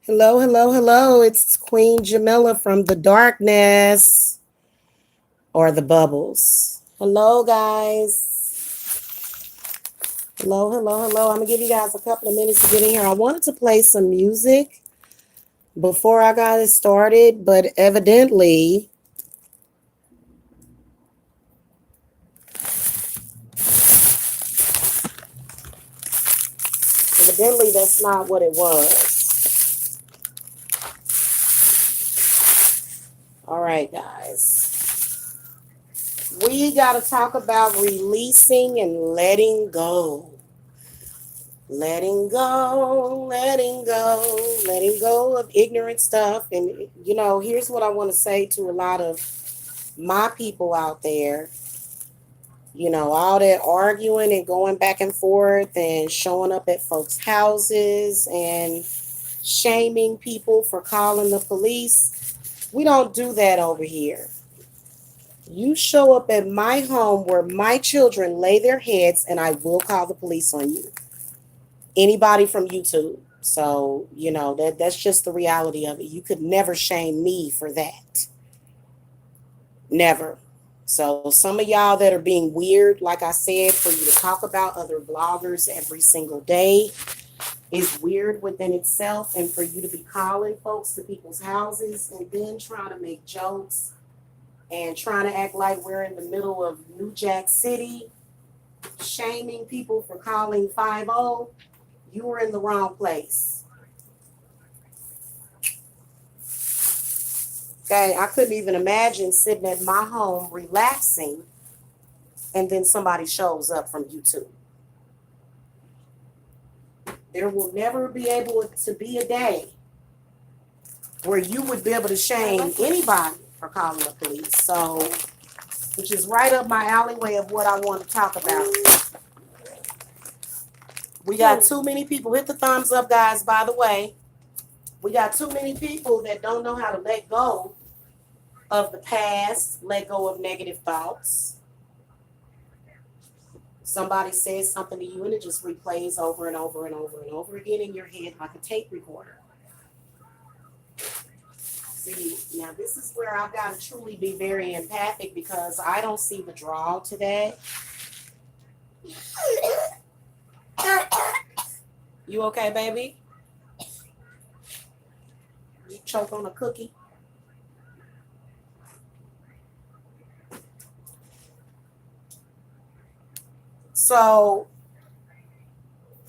Hello, hello, hello. It's Queen Jamila from the darkness or the bubbles. Hello, guys. Hello, hello, hello. I'm going to give you guys a couple of minutes to get in here. I wanted to play some music before I got it started, but evidently that's not what it was. All right, guys. We got to talk about releasing and letting go. Letting go of ignorant stuff. And, here's what I want to say to a lot of my people out there. All that arguing and going back and forth and showing up at folks' houses and shaming people for calling the police. We don't do that over here. You show up at my home where my children lay their heads, and I will call the police on you. Anybody from YouTube. So, that's just the reality of it. You could never shame me for that. Never. So some of y'all that are being weird, like I said, for you to talk about other bloggers every single day is weird within itself. And for you to be calling folks to people's houses and then trying to make jokes and trying to act like we're in the middle of New Jack City, shaming people for calling 50, you were in the wrong place. Okay, I couldn't even imagine sitting at my home relaxing and then somebody shows up from YouTube. There will never be able to be a day where you would be able to shame anybody for calling the police. So, which is right up my alleyway of what I want to talk about. We got too many people. Hit the thumbs up, guys, by the way. We got too many people that don't know how to let go of the past, let go of negative thoughts. Somebody says something to you and it just replays over and over and over and over again in your head like a tape recorder. See, now this is where I've got to truly be very empathic because I don't see the draw to that. You okay, baby? You choke on a cookie? So,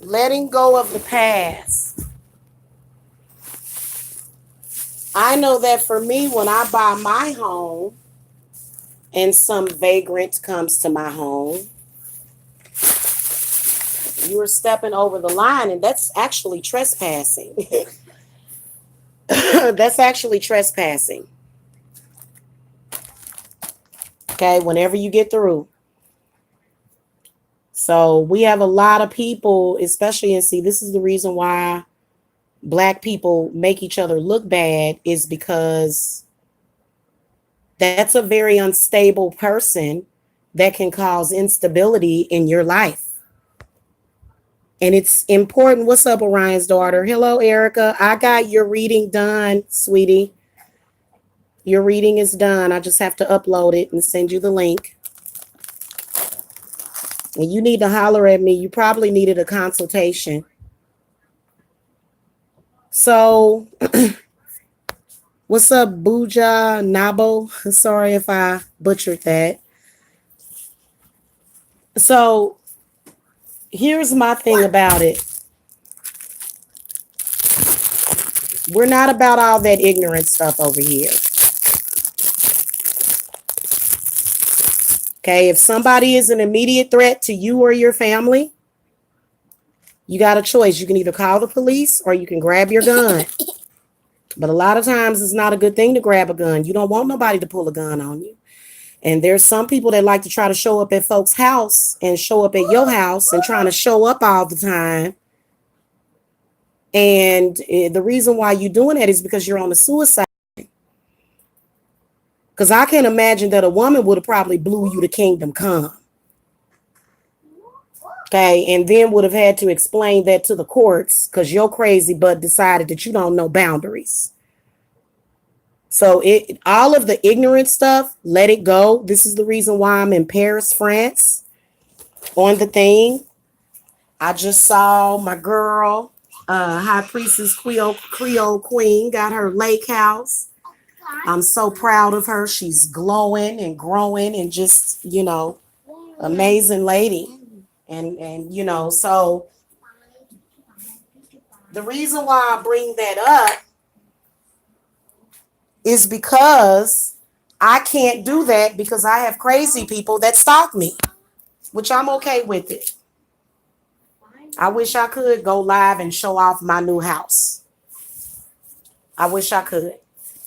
letting go of the past. I know that for me, when I buy my home and some vagrant comes to my home, you're stepping over the line, and that's actually trespassing. That's actually trespassing. Okay, whenever you get through. So we have a lot of people, especially, and see, this is the reason why Black people make each other look bad, is because that's a very unstable person that can cause instability in your life. And it's important. What's up, Orion's daughter? Hello, Erica. I got your reading done, sweetie. Your reading is done. I just have to upload it and send you the link. And you need to holler at me. You probably needed a consultation. So, what's up, Buja Nabo? Sorry if I butchered that. So, here's my thing about it. We're not about all that ignorant stuff over here. Okay, if somebody is an immediate threat to you or your family, you got a choice. You can either call the police or you can grab your gun. But a lot of times it's not a good thing to grab a gun. You don't want nobody to pull a gun on you. And there's some people that like to try to show up at folks' house and show up at your house and trying to show up all the time. And the reason why you're doing that is because you're on the suicide. Because I can imagine that a woman would have probably blew you to kingdom come. Okay, and then would have had to explain that to the courts because you're crazy, but decided that you don't know boundaries. So it all of the ignorant stuff, let it go. This is the reason why I'm in Paris, France, on the thing. I just saw my girl, High Priestess Creole Queen, got her lake house. I'm so proud of her. She's glowing and growing and just, amazing lady. And so the reason why I bring that up is because I can't do that because I have crazy people that stalk me, which I'm okay with it. I wish I could go live and show off my new house. I wish I could.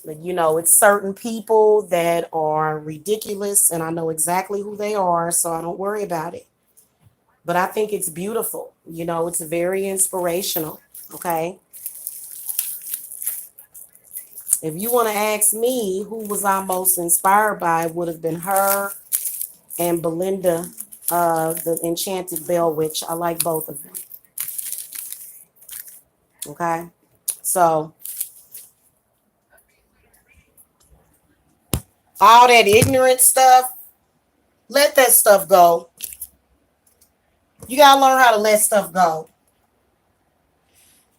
But it's certain people that are ridiculous and I know exactly who they are, so I don't worry about it. But I think it's beautiful. It's very inspirational. Okay. If you want to ask me who was I most inspired by, it would have been her and Belinda, the Enchanted Bell Witch. I like both of them. Okay. So all that ignorant stuff, let that stuff go. You got to learn how to let stuff go.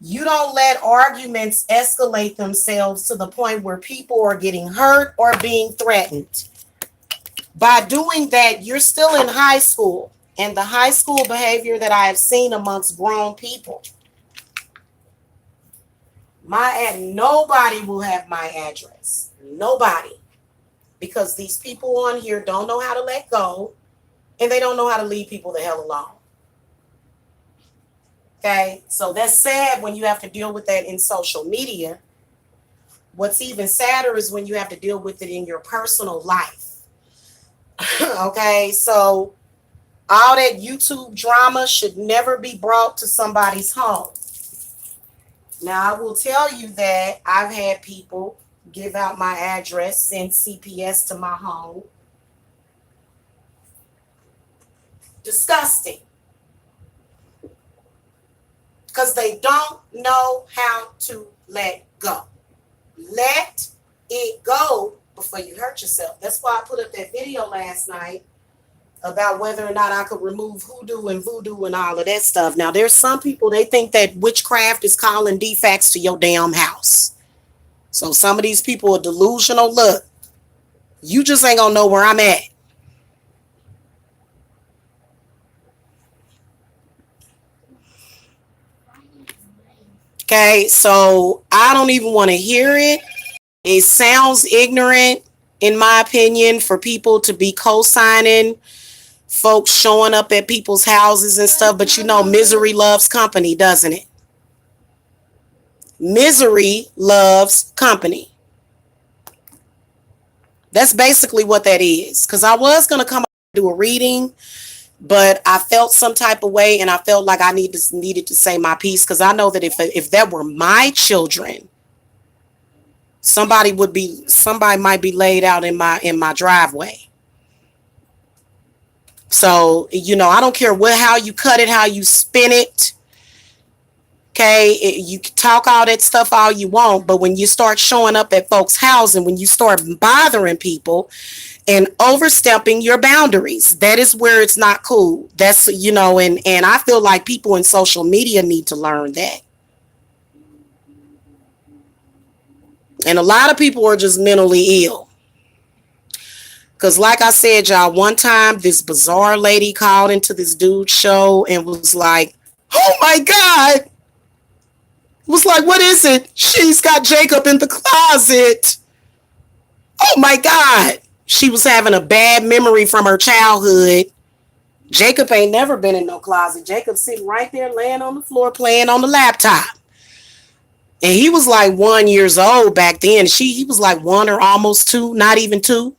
You don't let arguments escalate themselves to the point where people are getting hurt or being threatened. By doing that, you're still in high school. And the high school behavior that I have seen amongst grown people. Nobody will have my address. Nobody. Because these people on here don't know how to let go. And they don't know how to leave people the hell alone. Okay, so that's sad when you have to deal with that in social media. What's even sadder is when you have to deal with it in your personal life. Okay, so all that YouTube drama should never be brought to somebody's home. Now, I will tell you that I've had people give out my address, send CPS to my home. Disgusting. Because they don't know how to let go. Let it go before you hurt yourself. That's why I put up that video last night about whether or not I could remove hoodoo and voodoo and all of that stuff. Now, there's some people, they think that witchcraft is calling defects to your damn house. So some of these people are delusional. Look, you just ain't gonna know where I'm at. Okay, so I don't even want to hear it. It sounds ignorant, in my opinion, for people to be co-signing folks showing up at people's houses and stuff. But misery loves company, doesn't it? Misery loves company. That's basically what that is. Because I was going to come and do a reading, but I felt some type of way and I felt like I needed to say my piece because I know that if that were my children, somebody might be laid out in my driveway. So, I don't care how you cut it, how you spin it. Okay, you can talk all that stuff all you want, but when you start showing up at folks' house and when you start bothering people and overstepping your boundaries, that is where it's not cool. That's, and I feel like people in social media need to learn that. And a lot of people are just mentally ill. Because like I said, y'all, one time this bizarre lady called into this dude's show and was like, oh my God. Was like, what is it? She's got Jacob in the closet. Oh my God. She was having a bad memory from her childhood. Jacob ain't never been in no closet. Jacob's sitting right there laying on the floor playing on the laptop. And he was like 1 year old back then. He was like 1 or almost 2, not even 2.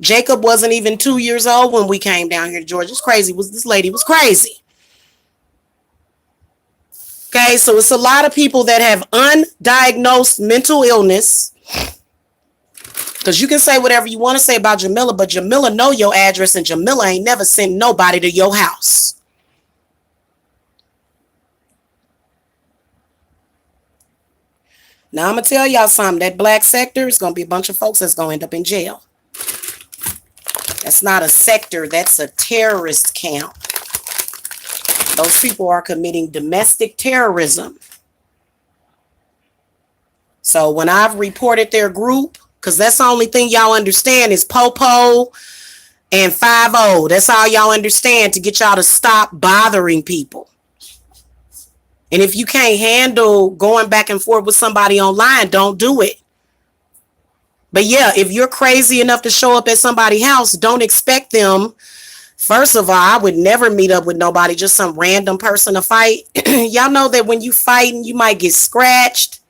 Jacob wasn't even 2 years old when we came down here to Georgia. It's crazy. This lady was crazy. Okay, so it's a lot of people that have undiagnosed mental illness. Because you can say whatever you want to say about Jamila, but Jamila know your address and Jamila ain't never sent nobody to your house. Now I'm gonna tell y'all something. That black sector is gonna be a bunch of folks that's gonna end up in jail. That's not a sector, that's a terrorist camp. Those people are committing domestic terrorism. So when I've reported their group, because that's the only thing y'all understand is Popo and 5-0. That's all y'all understand to get y'all to stop bothering people. And if you can't handle going back and forth with somebody online, don't do it. But yeah, if you're crazy enough to show up at somebody's house, don't expect them. First of all, I would never meet up with nobody, just some random person to fight. Y'all know that when you fighting, you might get scratched.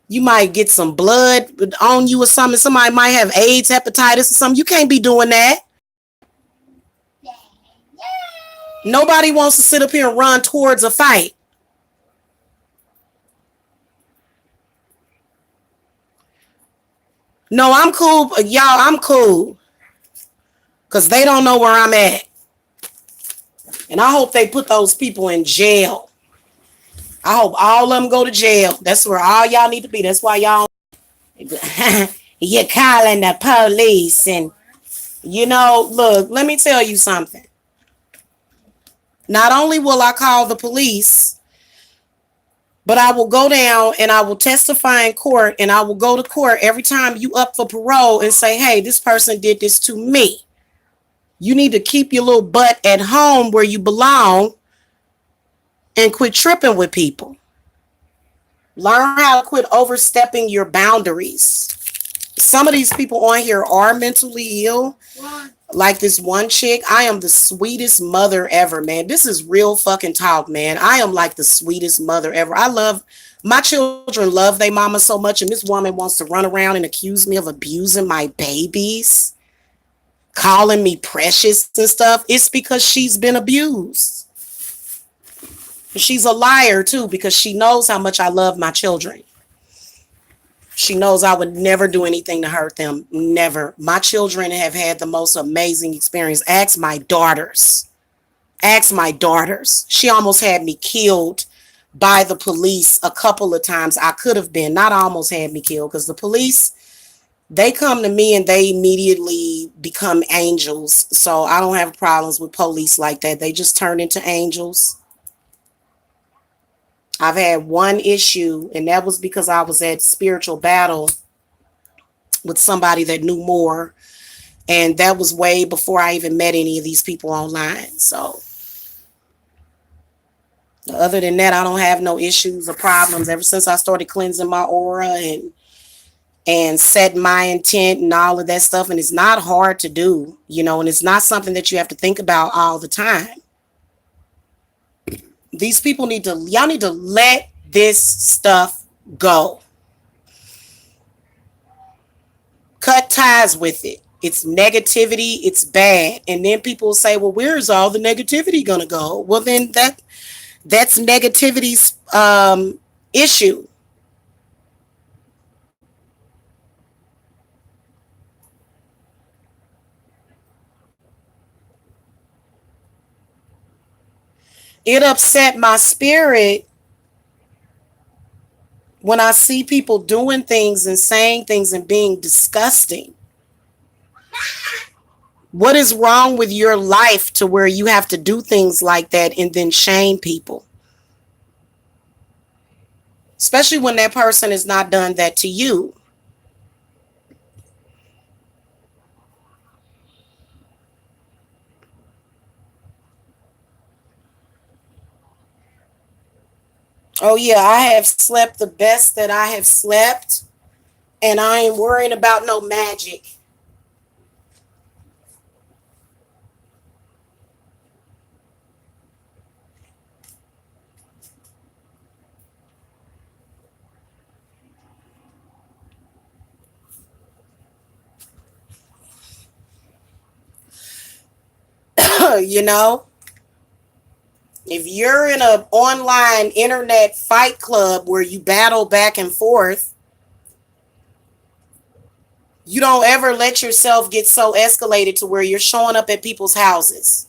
You might get some blood on you or something. Somebody might have AIDS, hepatitis or something. You can't be doing that. Nobody wants to sit up here and run towards a fight. No, I'm cool. Y'all, I'm cool. Because they don't know where I'm at. And I hope they put those people in jail. I hope all of them go to jail. That's where all y'all need to be. That's why y'all you're calling the police. And look, let me tell you something. Not only will I call the police, but I will go down and I will testify in court, and I will go to court every time you up for parole and say, hey, this person did this to me. You need to keep your little butt at home where you belong and quit tripping with people. Learn how to quit overstepping your boundaries. Some of these people on here are mentally ill. Like this one chick, I am the sweetest mother ever, man. This is real fucking talk, man. I am like the sweetest mother ever. My children love their mama so much, and this woman wants to run around and accuse me of abusing my babies, calling me precious and stuff. It's because she's been abused. She's a liar too, because she knows how much I love my children. She knows I would never do anything to hurt them. Never. My children have had the most amazing experience. Ask my daughters. Ask my daughters. She almost had me killed by the police a couple of times. I could have been. Not almost had me killed, because the police, they come to me and they immediately become angels. So I don't have problems with police like that. They just turn into angels. I've had one issue, and that was because I was at spiritual battle with somebody that knew more. And that was way before I even met any of these people online. So other than that, I don't have no issues or problems. Ever since I started cleansing my aura and setting my intent and all of that stuff. And it's not hard to do, and it's not something that you have to think about all the time. These people y'all need to let this stuff go. Cut ties with it. It's negativity. It's bad. And then people say, well, where is all the negativity going to go? Well, then that's negativity's issue. It upset my spirit when I see people doing things and saying things and being disgusting. What is wrong with your life to where you have to do things like that and then shame people? Especially when that person has not done that to you. Oh yeah, I have slept the best that I have slept, and I ain't worrying about no magic. you know, if you're in an online internet fight club where you battle back and forth, you don't ever let yourself get so escalated to where you're showing up at people's houses.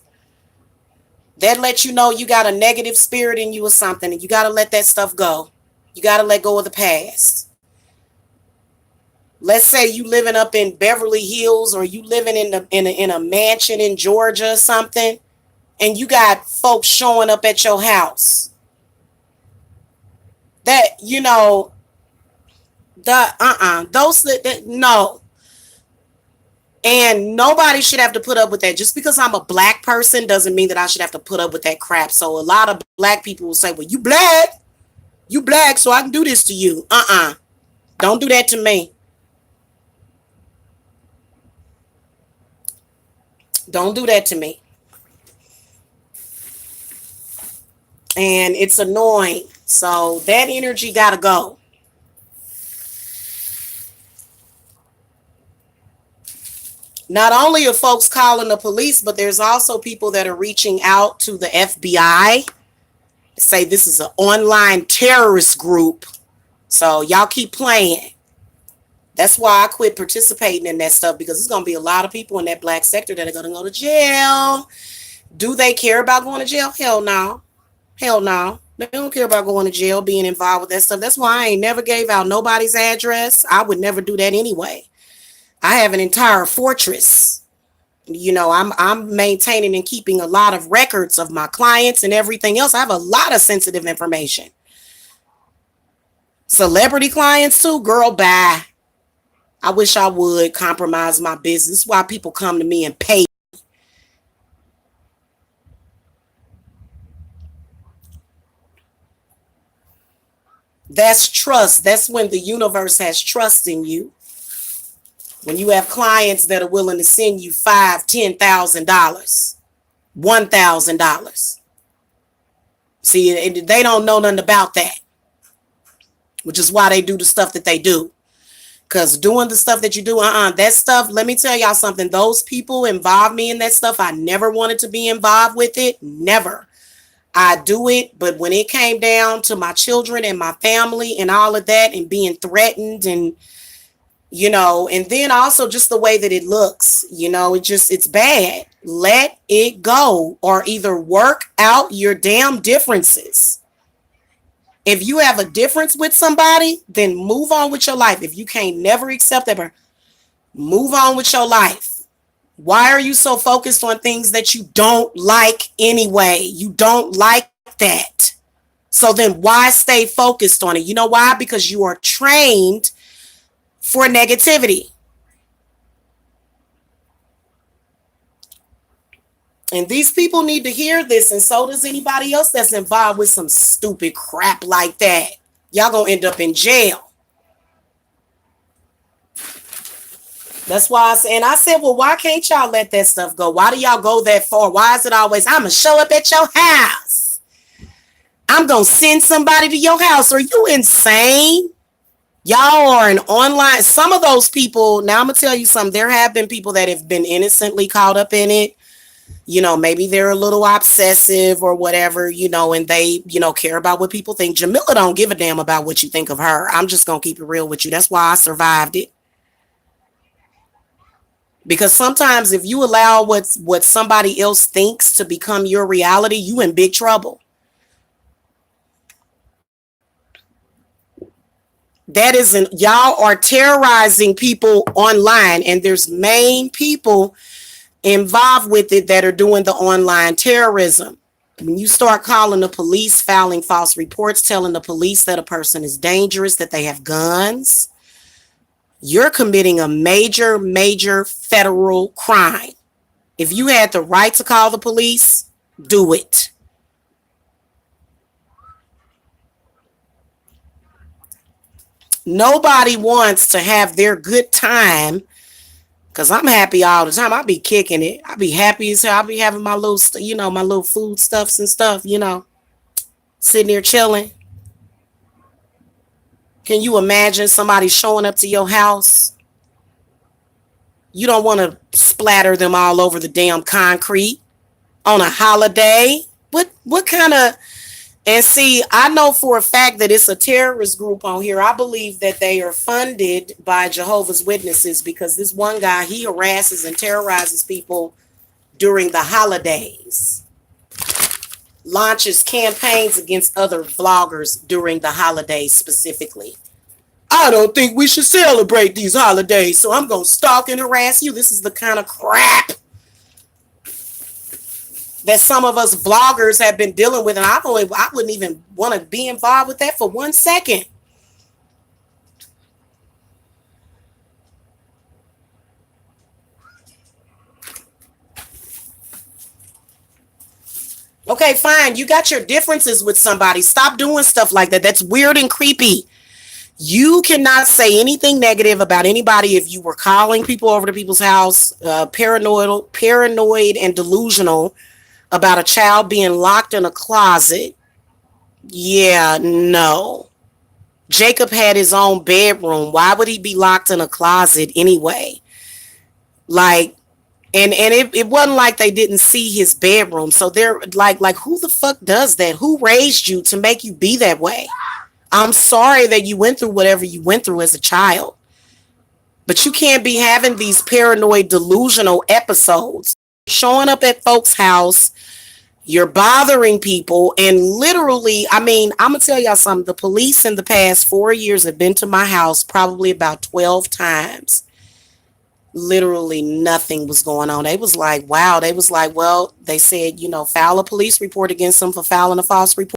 That lets you know you got a negative spirit in you or something, and you got to let that stuff go. You got to let go of the past. Let's say you living up in Beverly Hills, or you living in a mansion in Georgia or something, and you got folks showing up at your house. That, the those that no. And nobody should have to put up with that. Just because I'm a black person doesn't mean that I should have to put up with that crap. So a lot of black people will say, well, you black, so I can do this to you. Don't do that to me. Don't do that to me. And it's annoying. So that energy got to go. Not only are folks calling the police, but there's also people that are reaching out to the FBI, say this is an online terrorist group. So y'all keep playing. That's why I quit participating in that stuff, because there's going to be a lot of people in that black sector that are going to go to jail. Do they care about going to jail? Hell no. Hell no. They don't care about going to jail, being involved with that stuff. That's why I ain't never gave out nobody's address. I would never do that anyway. I have an entire fortress. I'm maintaining and keeping a lot of records of my clients and everything else. I have a lot of sensitive information. Celebrity clients too, girl, bye. I wish I would compromise my business. That's why people come to me and pay. That's trust. That's when the universe has trust in you. When you have clients that are willing to send you $5,000, $10,000, $1,000. See, they don't know nothing about that, which is why they do the stuff that they do. Because doing the stuff that you do, that stuff, let me tell y'all something. Those people involve me in that stuff. I never wanted to be involved with it. Never. I do it, but when it came down to my children and my family and all of that, and being threatened, and and then also just the way that it looks, it's bad. Let it go, or either work out your damn differences. If you have a difference with somebody, then move on with your life. If you can't never accept that, move on with your life. Why are you so focused on things that you don't like anyway? You don't like that. So then why stay focused on it? You know why? Because you are trained for negativity. And these people need to hear this, and so does anybody else that's involved with some stupid crap like that. Y'all gonna end up in jail. That's why I said, well, why can't y'all let that stuff go? Why do y'all go that far? Why is it always, I'm going to show up at your house? I'm going to send somebody to your house. Are you insane? Y'all are an online, some of those people, now I'm going to tell you something. There have been people that have been innocently caught up in it. Maybe they're a little obsessive or whatever, and they, care about what people think. Jamila don't give a damn about what you think of her. I'm just going to keep it real with you. That's why I survived it. Because sometimes if you allow what somebody else thinks to become your reality, you in big trouble. That isn't, y'all are terrorizing people online, and there's main people involved with it that are doing the online terrorism. When you start calling the police, filing false reports, telling the police that a person is dangerous, that they have guns, you're committing a major, major federal crime. If you had the right to call the police, do it. Nobody wants to have their good time, because I'm happy all the time. I be kicking it. I be happy as hell. I be having my little, my little food stuffs and stuff, sitting there chilling. Can you imagine somebody showing up to your house? You don't want to splatter them all over the damn concrete on a holiday. What kind of... And see, I know for a fact that it's a terrorist group on here. I believe that they are funded by Jehovah's Witnesses, because this one guy, he harasses and terrorizes people during the holidays. Launches campaigns against other vloggers during the holidays specifically. I don't think we should celebrate these holidays, so I'm going to stalk and harass you. This is the kind of crap that some of us vloggers have been dealing with, and I wouldn't even want to be involved with that for 1 second. Okay, fine. You got your differences with somebody. Stop doing stuff like that. That's weird and creepy. You cannot say anything negative about anybody if you were calling people over to people's house, paranoid and delusional about a child being locked in a closet. Yeah, no. Jacob had his own bedroom. Why would he be locked in a closet anyway? Like, and it wasn't like they didn't see his bedroom. So they're like who the fuck does that? Who raised you to make you be that way? I'm sorry that you went through whatever you went through as a child. But you can't be having these paranoid delusional episodes. Showing up at folks' house, you're bothering people, and literally, I mean, I'm going to tell y'all something. The police in the past 4 years have been to my house probably about 12 times. Literally nothing was going on. They was like, wow. They was like, well, they said, file a police report against them for filing a false report.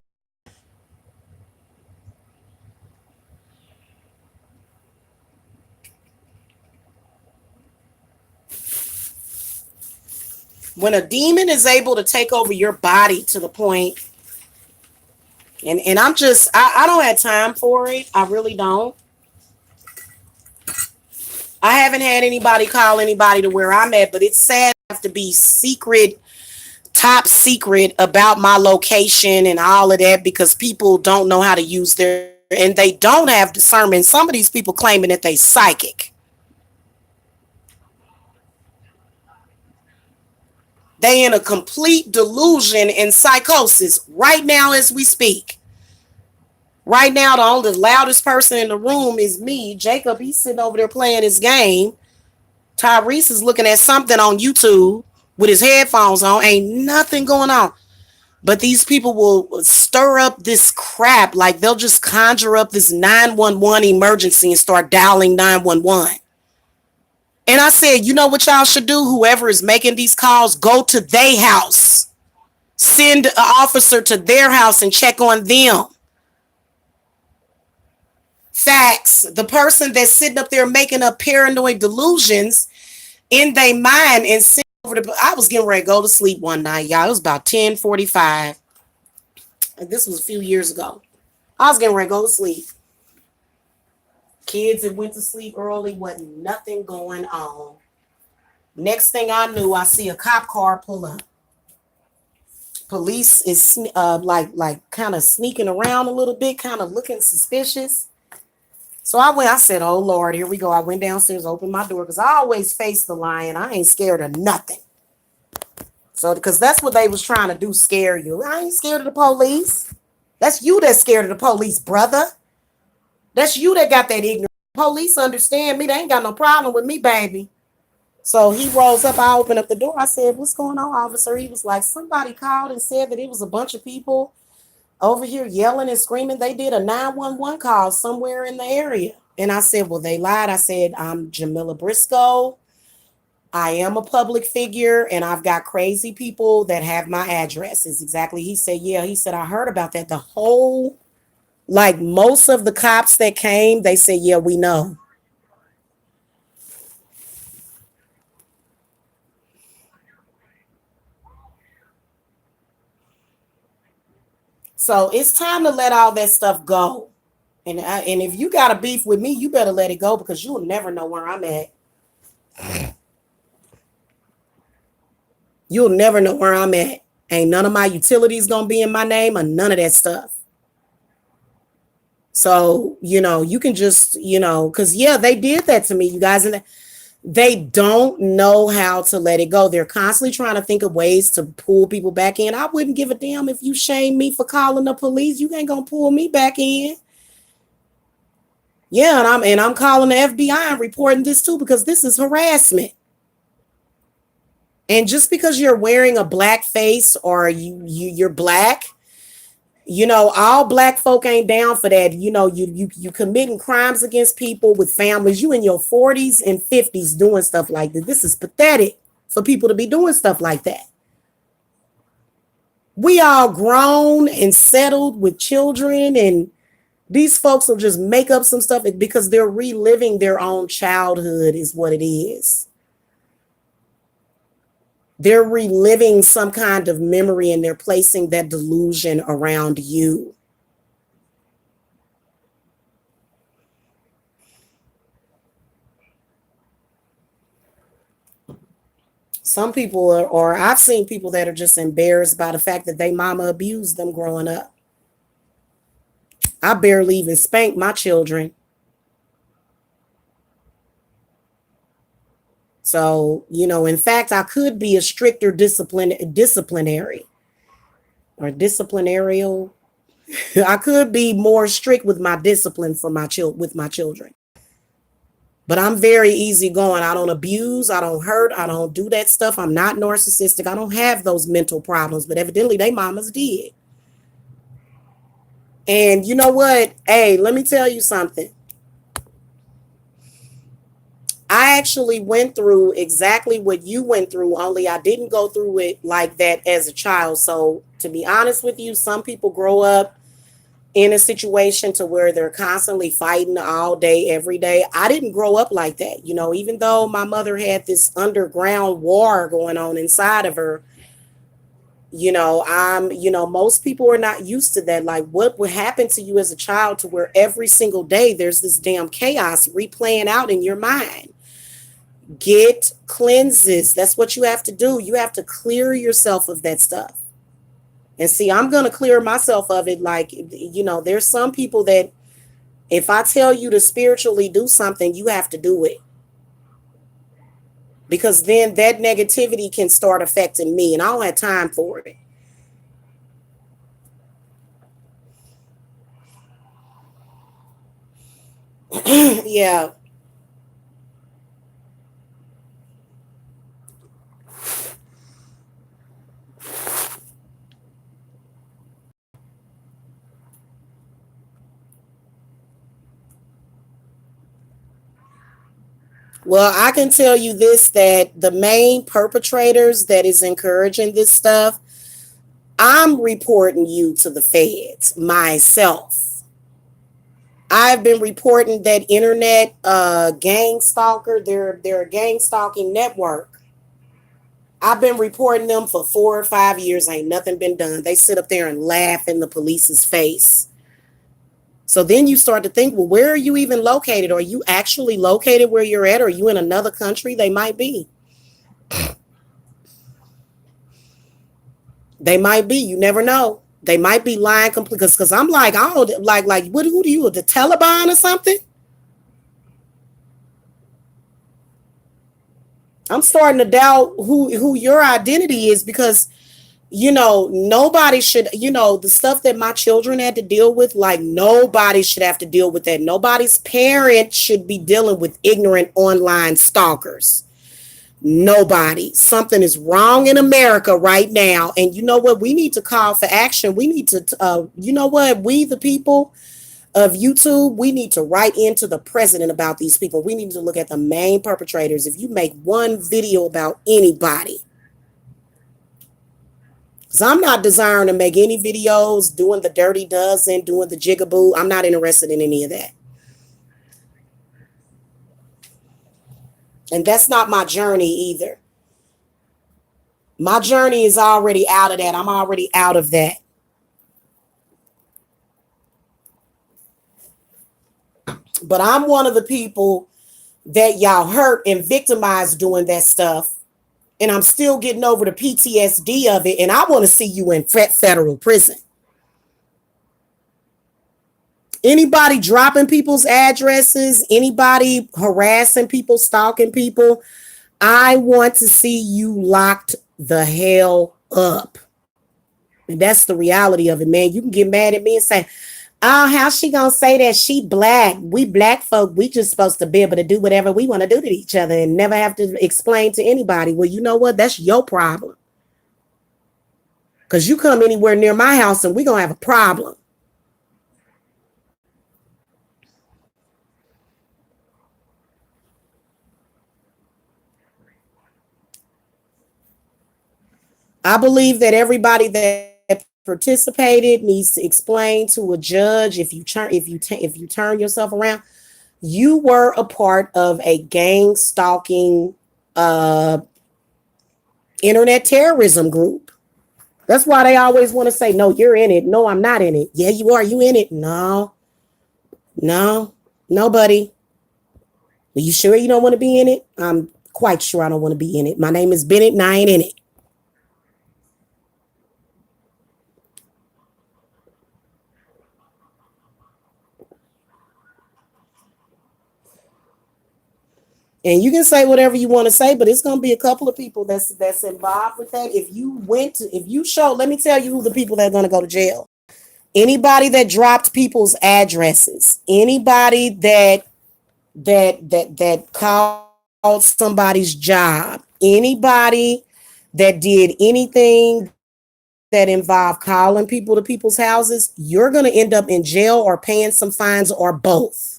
When a demon is able to take over your body to the point, and I don't have time for it. I really don't. I haven't had anybody call anybody to where I'm at, but it's sad to have to be top secret about my location and all of that because people don't know how to use and they don't have discernment. Some of these people claiming that they psychic. They in a complete delusion and psychosis right now as we speak. Right now, the only loudest person in the room is me. Jacob, he's sitting over there playing his game. Tyrese is looking at something on YouTube with his headphones on. Ain't nothing going on. But these people will stir up this crap. Like they'll just conjure up this 911 emergency and start dialing 911. And I said, you know what y'all should do? Whoever is making these calls, go to their house. Send an officer to their house and check on them. Facts. The person that's sitting up there making up paranoid delusions in their mind and sitting over I was getting ready to go to sleep one night, y'all. It was about 10:45. This was a few years ago. I was getting ready to go to sleep. Kids that went to sleep early, wasn't nothing going on. Next thing I knew, I see a cop car pull up. Police is like kind of sneaking around a little bit, kind of looking suspicious. So I said, oh Lord, here we go. I went downstairs, opened my door because I always face the lion. I ain't scared of nothing. So because that's what they was trying to do, scare you. I ain't scared of the police. That's you that's scared of the police, brother. That's you that got that ignorant. Police understand me. They ain't got no problem with me, baby. So he rolls up. I open up the door. I said, what's going on, officer? He was like, somebody called and said that it was a bunch of people over here yelling and screaming. They did a 911 call somewhere in the area. And I said, well, they lied. I said, I'm Jamila Briscoe. I am a public figure and I've got crazy people that have my address. Is exactly. He said, yeah. He said, I heard about that. Like most of the cops that came, they said, yeah, we know. So it's time to let all that stuff go. And if you got a beef with me, you better let it go because you'll never know where I'm at. You'll never know where I'm at. Ain't none of my utilities going to be in my name or none of that stuff. So, you can just, because, yeah, they did that to me, you guys. And they don't know how to let it go. They're constantly trying to think of ways to pull people back in. I wouldn't give a damn if you shame me for calling the police. You ain't going to pull me back in. Yeah, and I'm calling the FBI and reporting this too because this is harassment. And just because you're wearing a black face or you're black, You know, all black folk ain't down for that. You know, you committing crimes against people with families. You in your 40s and 50s doing stuff like this. This is pathetic for people to be doing stuff like that. We all grown and settled with children, and these folks will just make up some stuff because they're reliving their own childhood is what it is. They're reliving some kind of memory and they're placing that delusion around you. Some people are, or I've seen people that are just embarrassed by the fact that they mama abused them growing up. I barely even spanked my children. So, you know, in fact, I could be a stricter disciplinary or disciplinarial. I could be more strict with my discipline for with my children. But I'm very easygoing. I don't abuse, I don't hurt, I don't do that stuff. I'm not narcissistic. I don't have those mental problems, but evidently they mamas did. And you know what? Hey, let me tell you something. I actually went through exactly what you went through, only I didn't go through it like that as a child. So, to be honest with you, some people grow up in a situation to where they're constantly fighting all day, every day. I didn't grow up like that. You know, even though my mother had this underground war going on inside of her, most people are not used to that. Like, what would happen to you as a child to where every single day there's this damn chaos replaying out in your mind? Get cleanses. That's what you have to do. You have to clear yourself of that stuff. And see, I'm going to clear myself of it. Like, there's some people that if I tell you to spiritually do something, you have to do it. Because then that negativity can start affecting me and I don't have time for it. Yeah. Well, I can tell you this, that the main perpetrators that is encouraging this stuff, I'm reporting you to the feds myself. I've been reporting that internet gang stalker, they're a gang stalking network. I've been reporting them for 4 or 5 years. Ain't nothing been done. They sit up there and laugh in the police's face. So then you start to think, well, where are you even located? Are you actually located where you're at? Are you in another country? They might be. They might be. You never know. They might be lying completely. Because I'm like, I don't like. What? Who do you? The Taliban or something? I'm starting to doubt who your identity is because nobody should, the stuff that my children had to deal with, like nobody should have to deal with that. Nobody's parent should be dealing with ignorant online stalkers. Nobody. Something is wrong in America right now. And you know what? We need to call for action. We need to, we the people of YouTube, we need to write into the president about these people. We need to look at the main perpetrators. If you make one video about anybody, because I'm not desiring to make any videos doing the dirty dozen, doing the jigaboo. I'm not interested in any of that. And that's not my journey either. My journey is already out of that. I'm already out of that. But I'm one of the people that y'all hurt and victimized doing that stuff. And I'm still getting over the PTSD of it. And I want to see you in federal prison. Anybody dropping people's addresses, anybody harassing people, stalking people, I want to see you locked the hell up. And that's the reality of it, man. You can get mad at me and say, oh, how's she gonna say that? She black. We black folk, we just supposed to be able to do whatever we want to do to each other and never have to explain to anybody. Well, you know what? That's your problem. Because you come anywhere near my house and we're going to have a problem. I believe that everybody that participated needs to explain to a judge if you turn yourself around, you were a part of a gang stalking uh internet terrorism group. That's why they always want to say, no, you're in it. No, I'm not in it. Yeah, you are. You in it? No, no, nobody. Are you sure you don't want to be in it? I'm quite sure I don't want to be in it. My name is Bennett and I ain't in it. And you can say whatever you want to say, but it's gonna be a couple of people that's involved with that. If you show, let me tell you who the people that are gonna go to jail. Anybody that dropped people's addresses, anybody that called somebody's job, anybody that did anything that involved calling people to people's houses, you're gonna end up in jail or paying some fines or both.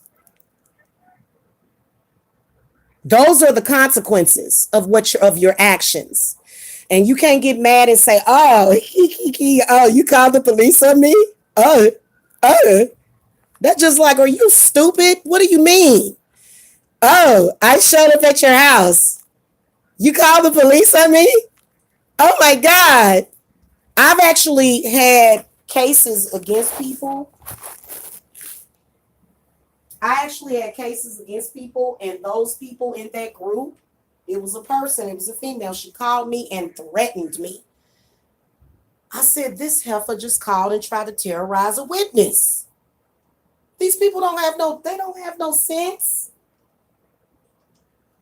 Those are the consequences of of your actions. And you can't get mad and say, "Oh, oh, you called the police on me." Oh, oh, that's just like, are you stupid? What do you mean? Oh, I showed up at your house. You called the police on me? Oh my God. I've actually had cases against people. I actually had cases against people, and those people in that group, it was a person, it was a female. She called me and threatened me. I said, this heifer just called and tried to terrorize a witness. These people they don't have no sense.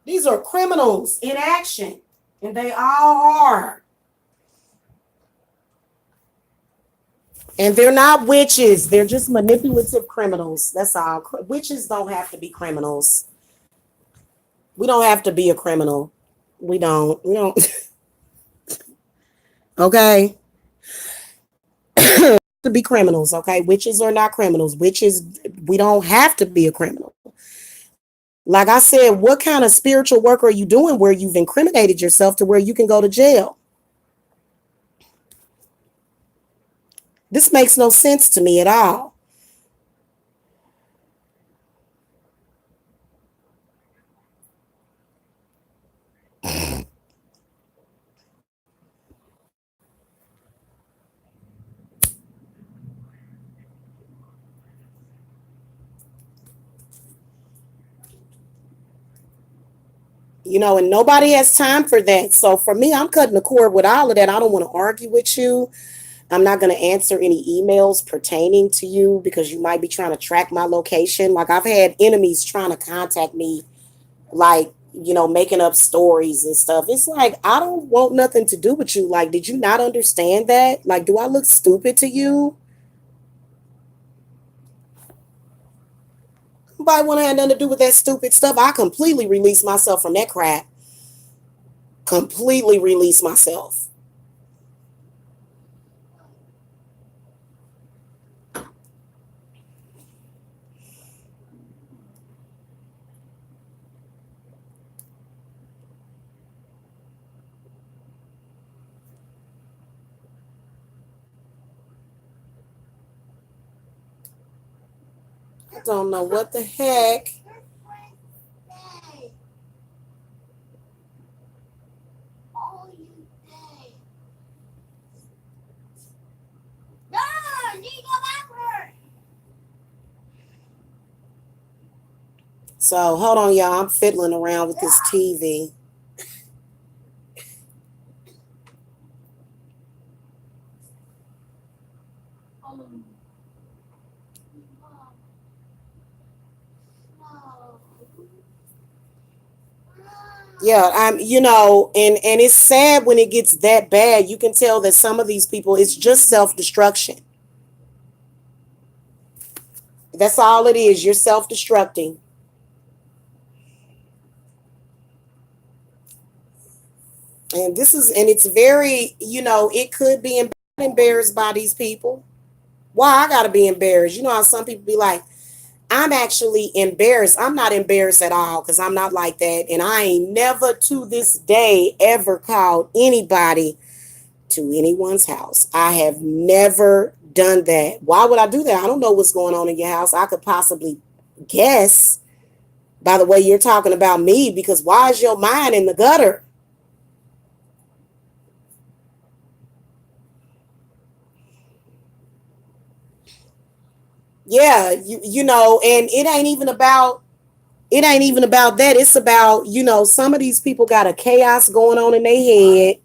These are criminals in action, and they all are. And they're not witches. They're just manipulative criminals. That's all. Witches don't have to be criminals. We don't have to be a criminal. We don't. We don't. Okay. To be criminals. Okay. Witches are not criminals. Witches, we don't have to be a criminal. Like I said, what kind of spiritual work are you doing where you've incriminated yourself to where you can go to jail? This makes no sense to me at all. And nobody has time for that. So for me, I'm cutting the cord with all of that. I don't want to argue with you. I'm not going to answer any emails pertaining to you because you might be trying to track my location. Like I've had enemies trying to contact me, like, making up stories and stuff. It's like, I don't want nothing to do with you. Like, did you not understand that? Like, do I look stupid to you? Nobody want to have nothing to do with that stupid stuff. I completely release myself from that crap. Completely release myself. I don't know what the heck. So hold on, y'all. I'm fiddling around with this TV. Yeah, and it's sad when it gets that bad. You can tell that some of these people, it's just self-destruction. That's all it is. You're self-destructing. And it's very, it could be embarrassing embarrassed by these people. Why I gotta be embarrassed? You know how some people be like, I'm actually embarrassed. I'm not embarrassed at all because I'm not like that. And I ain't never to this day ever called anybody to anyone's house. I have never done that. Why would I do that? I don't know what's going on in your house. I could possibly guess by the way you're talking about me, because why is your mind in the gutter? Yeah, you know, and it ain't even about that. It's about, some of these people got a chaos going on in their head.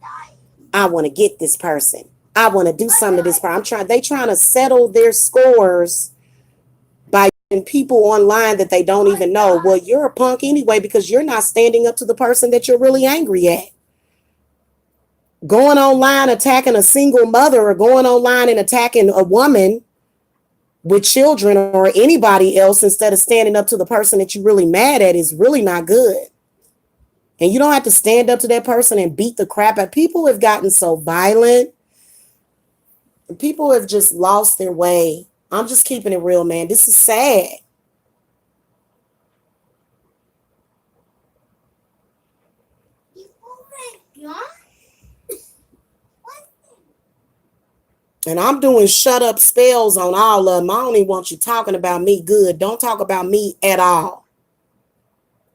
I want to get this person. I want to do something to this person. They trying to settle their scores by people online that they don't even know. Well, you're a punk anyway because you're not standing up to the person that you're really angry at. Going online attacking a single mother or going online and attacking a woman with children or anybody else instead of standing up to the person that you're really mad at is really not good. And you don't have to stand up to that person and beat the crap out. People have gotten so violent. People have just lost their way. I'm just keeping it real, man. This is sad. And I'm doing shut up spells on all of them. I don't even want you talking about me good. Don't talk about me at all.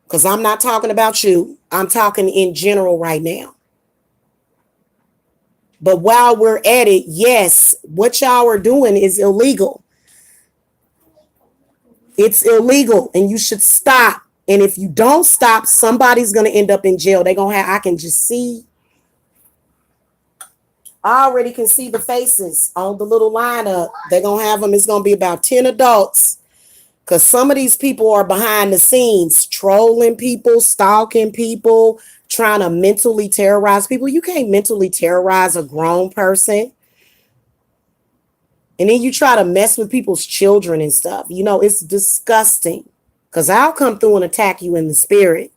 Because I'm not talking about you. I'm talking in general right now. But while we're at it, yes, what y'all are doing is illegal. It's illegal and you should stop. And if you don't stop, somebody's going to end up in jail. I can just see, I already can see the faces on the little lineup. They're going to have them. It's going to be about 10 adults. Because some of these people are behind the scenes, trolling people, stalking people, trying to mentally terrorize people. You can't mentally terrorize a grown person. And then you try to mess with people's children and stuff. It's disgusting. Because I'll come through and attack you in the spirit.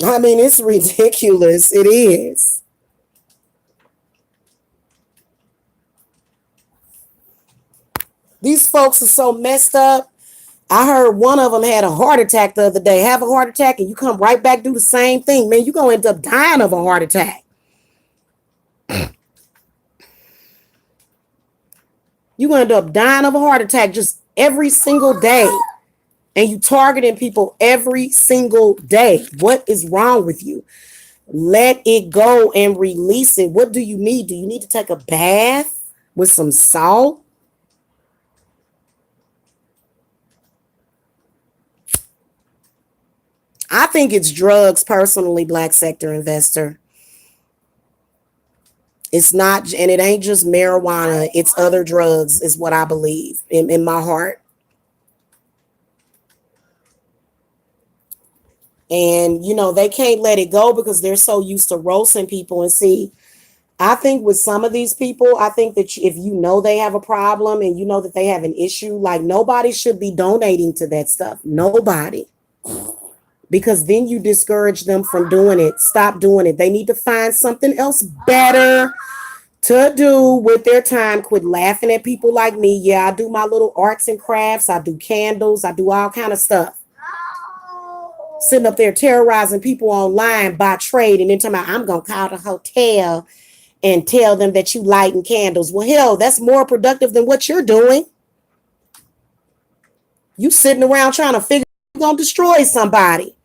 I mean, it's ridiculous. It is. These folks are so messed up. I heard one of them had a heart attack the other day. Have a heart attack and you come right back, do the same thing. Man, you're going to end up dying of a heart attack. You're going to end up dying of a heart attack just every single day. And you targeting people every single day. What is wrong with you? Let it go and release it. What do you need? Do you need to take a bath with some salt? I think it's drugs, personally, Black Sector Investor. It's not, and it ain't just marijuana. It's other drugs, is what I believe in my heart. And, they can't let it go because they're so used to roasting people. And see, I think with some of these people, I think that if you know they have a problem and you know that they have an issue, like nobody should be donating to that stuff. Nobody. Because then you discourage them from doing it. Stop doing it. They need to find something else better to do with their time. Quit laughing at people like me. Yeah, I do my little arts and crafts. I do candles. I do all kind of stuff. Sitting up there terrorizing people online by trade and then talking about, I'm going to call the hotel and tell them that you lighting candles. Well, hell, that's more productive than what you're doing. You sitting around trying to figure out you're going to destroy somebody.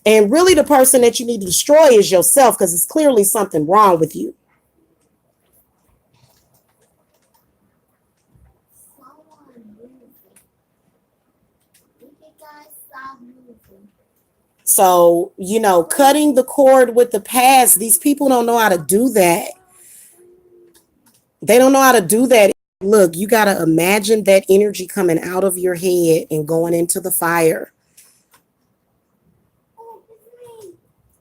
And really the person that you need to destroy is yourself because it's clearly something wrong with you. So, cutting the cord with the past, these people don't know how to do that. They don't know how to do that. Look, you got to imagine that energy coming out of your head and going into the fire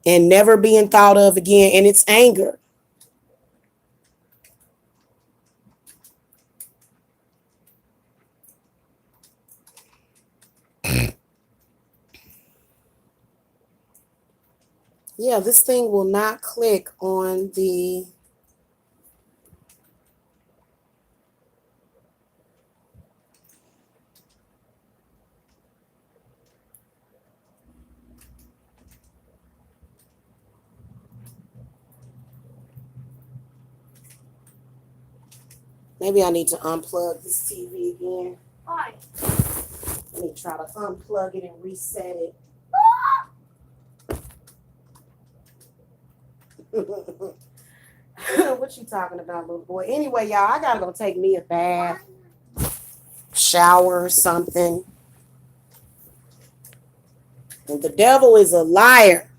and never being thought of again. And it's anger. Yeah, this thing will not click on the. Maybe I need to unplug this TV again. Why? Let me try to unplug it and reset it. What you talking about, little boy? Anyway, y'all, I gotta go take me a bath, shower, or something. And the devil is a liar.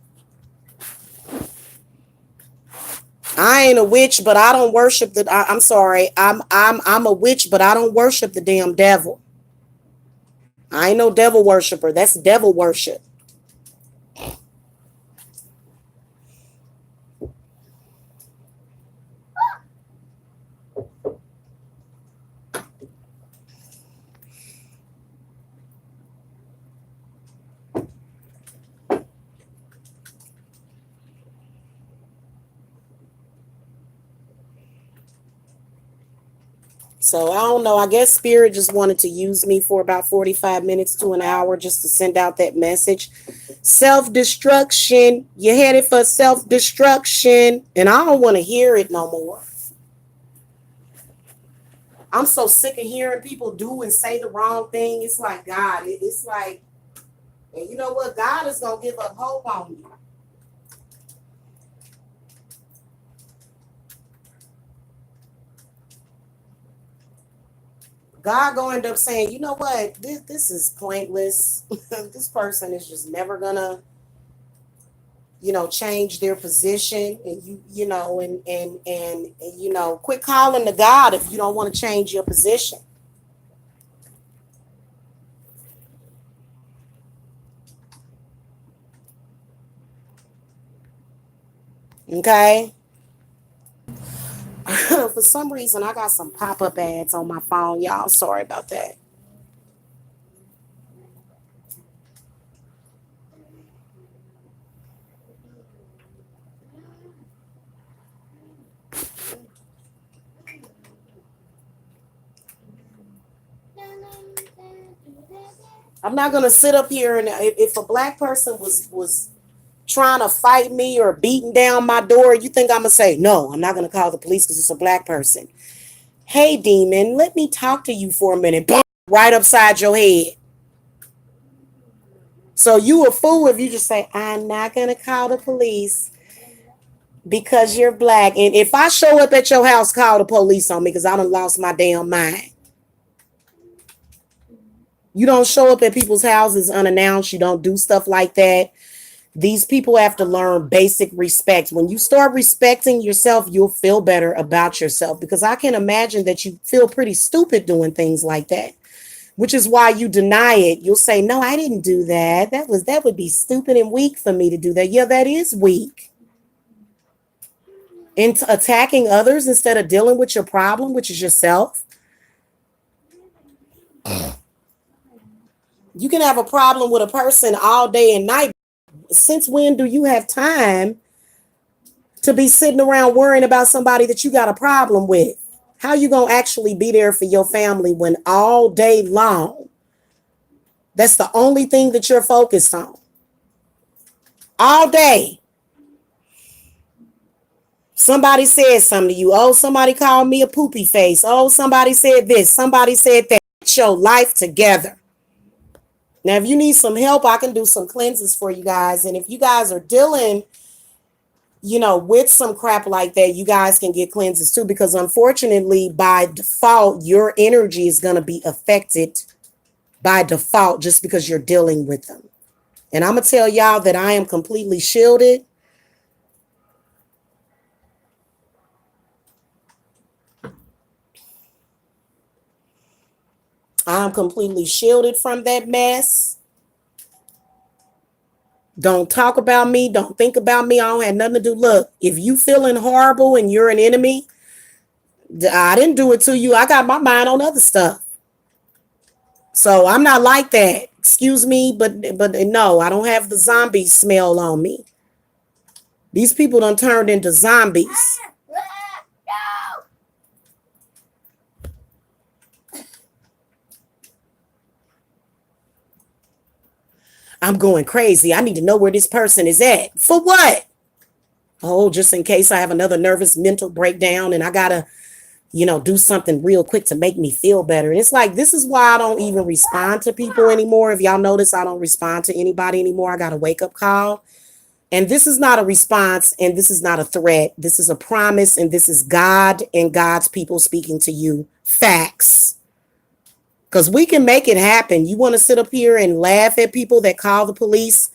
I ain't a witch, but I don't worship the. I'm sorry. I'm a witch, but I don't worship the damn devil. I ain't no devil worshiper. That's devil worship. So I don't know. I guess Spirit just wanted to use me for about 45 minutes to an hour just to send out that message. Self-destruction. You're headed for self-destruction. And I don't want to hear it no more. I'm so sick of hearing people do and say the wrong thing. It's like, God, it's like, and you know what? God is going to give up hope on you. God gonna end up saying, you know what, this is pointless. This person is just never gonna, change their position, and and quit calling to God if you don't want to change your position. Okay. For some reason, I got some pop-up ads on my phone, y'all. Sorry about that. I'm not gonna sit up here and if a black person was trying to fight me or beating down my door, you think I'm gonna say no? I'm not gonna call the police because it's a black person. Hey, demon, let me talk to you for a minute. Boom, right upside your head. So you a fool if you just say I'm not gonna call the police because you're black. And if I show up at your house, call the police on me because I done lost my damn mind. You don't show up at people's houses unannounced. You don't do stuff like that. These people have to learn basic respect. When you start respecting yourself, you'll feel better about yourself because I can imagine that you feel pretty stupid doing things like that, which is why you deny it. You'll say, no, I didn't do that. That would be stupid and weak for me to do that. Yeah, that is weak. And attacking others instead of dealing with your problem, which is yourself. You can have a problem with a person all day and night. Since when do you have time to be sitting around worrying about somebody that you got a problem with? How you going to actually be there for your family when all day long, that's the only thing that you're focused on? All day. Somebody said something to you. Oh, somebody called me a poopy face. Oh, somebody said this. Somebody said that. Get your life together. Now, if you need some help, I can do some cleanses for you guys. And if you guys are dealing, with some crap like that, you guys can get cleanses too, because unfortunately, by default, your energy is going to be affected by default just because you're dealing with them. And I'm going to tell y'all that I am completely shielded. I'm completely shielded from that mess. Don't talk about me. Don't think about me. I don't have nothing to do. Look, if you feeling horrible and you're an enemy, I didn't do it to you. I got my mind on other stuff. So I'm not like that. Excuse me, but no, I don't have the zombie smell on me. These people done turned into zombies. I'm going crazy. I need to know where this person is at. For what? Oh, just in case I have another nervous mental breakdown and I gotta, do something real quick to make me feel better. And it's like, this is why I don't even respond to people anymore. If y'all notice, I don't respond to anybody anymore. I got a wake up call. And this is not a response and this is not a threat. This is a promise and this is God and God's people speaking to you. Facts. Because we can make it happen. You want to sit up here and laugh at people that call the police?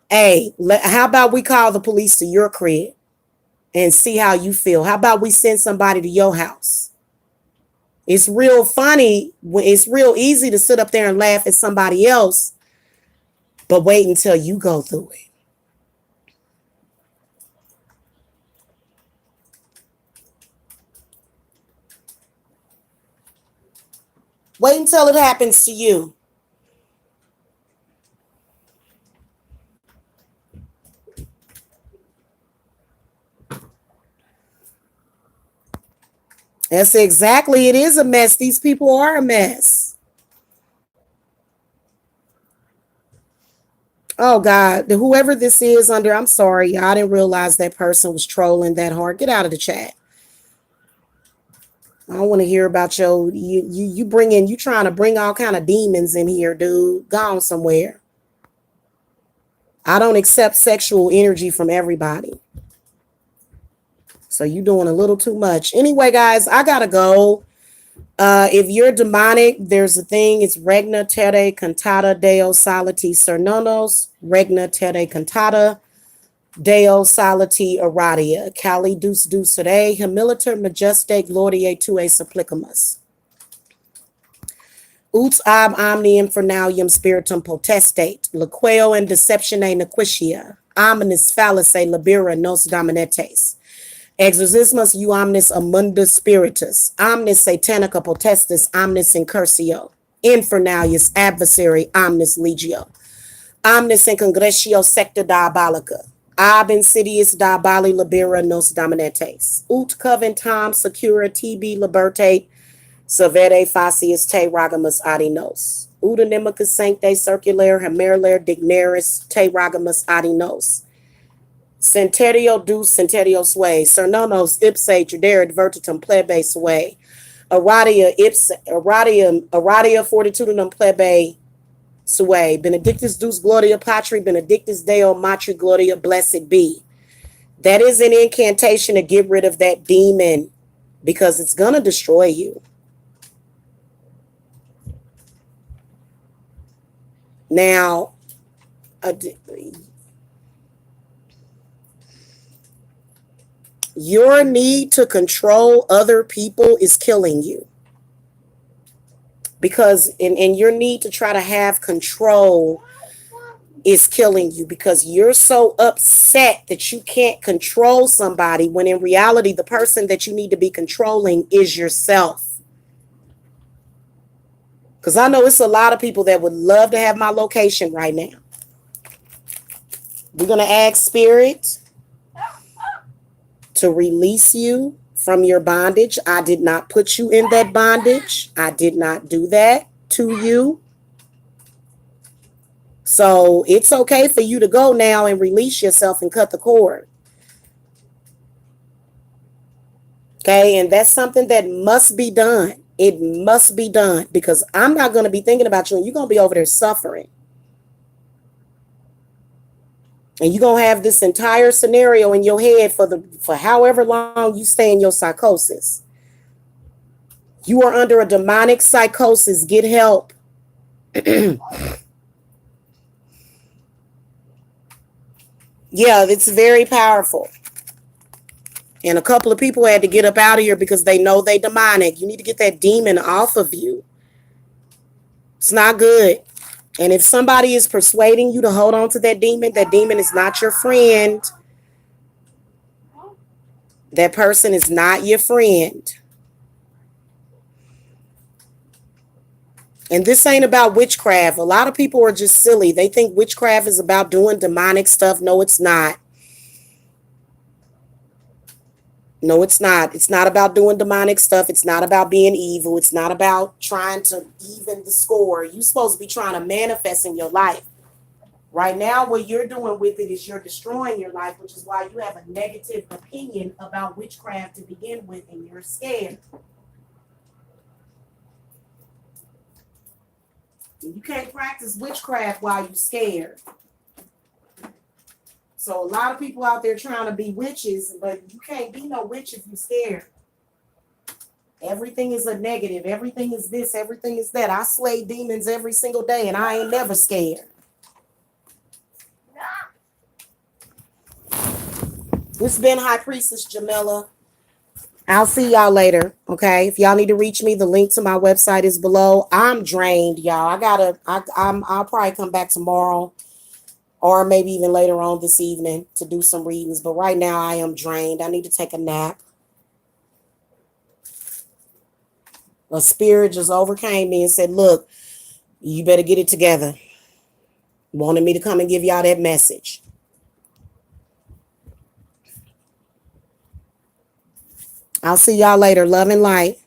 Hey, how about we call the police to your crib and see how you feel? How about we send somebody to your house? It's real funny. It's real easy to sit up there and laugh at somebody else, but wait until you go through it. Wait until it happens to you. That's exactly, it is a mess. These people are a mess. Oh God, whoever this is under, I'm sorry. I didn't realize that person was trolling that hard. Get out of the chat. I don't want to hear about you trying to bring all kind of demons in here, dude. Gone somewhere. I don't accept sexual energy from everybody. So you doing a little too much. Anyway, guys, I gotta go. If you're demonic, there's a thing. It's Regna Tere Cantata Deo Salati Cernonos. Regna Tere Cantata Deo Salati Aradia. Cali Deuce Deucere. Humiliter Majeste Gloriae Tue Supplicamus. Ut ab omnium fernalium spiritum potestate. Liqueo and deceptione nequitia. Omnis fallace libera nos dominetes. Exorcismus omnis amunda spiritus, omnis satanica potestis, omnis incursio, infernalius adversary, omnis legio, omnis in congresio secta diabolica, ab insidious diaboli libera nos dominates, ut coventam secura tibi libertate, severe facius te ragamus adinos, ut animicus sancte circulaire hemerlaire dignaris te ragamus adinos, Centerio dus centerio sway, cernonos ipse juderit vertitum plebe sway, aradia fortitudinum plebe sway, benedictus dus gloria patri, benedictus deo matri gloria, blessed be. That is an incantation to get rid of that demon because it's going to destroy you. Now, your need to control other people is killing you. Because in your need to try to have control is killing you because you're so upset that you can't control somebody when in reality the person that you need to be controlling is yourself. Because I know it's a lot of people that would love to have my location right now. We're going to ask Spirit to release you from your bondage. I did not put you in that bondage. I did not do that to you. So it's okay for you to go now and release yourself and cut the cord. Okay, and that's something that must be done. It must be done because I'm not going to be thinking about you and you're going to be over there suffering. And you're going to have this entire scenario in your head for however long you stay in your psychosis. You are under a demonic psychosis. Get help. Yeah, it's very powerful. And a couple of people had to get up out of here because they know they demonic. You need to get that demon off of you. It's not good. And if somebody is persuading you to hold on to that demon is not your friend. That person is not your friend. And this ain't about witchcraft. A lot of people are just silly. They think witchcraft is about doing demonic stuff. No, it's not. No, it's not. It's not about doing demonic stuff. It's not about being evil. It's not about trying to even the score. You're supposed to be trying to manifest in your life. Right now, what you're doing with it is you're destroying your life, which is why you have a negative opinion about witchcraft to begin with, and you're scared. You can't practice witchcraft while you're scared. So a lot of people out there trying to be witches, but you can't be no witch if you're scared. Everything is a negative. Everything is this. Everything is that. I slay demons every single day, and I ain't never scared. This has been High Priestess Jamila. I'll see y'all later. Okay. If y'all need to reach me, the link to my website is below. I'm drained, y'all. I'll probably come back tomorrow or maybe even later on this evening to do some readings. But right now I am drained. I need to take a nap. A spirit just overcame me and said, look, you better get it together. Wanted me to come and give y'all that message. I'll see y'all later. Love and light.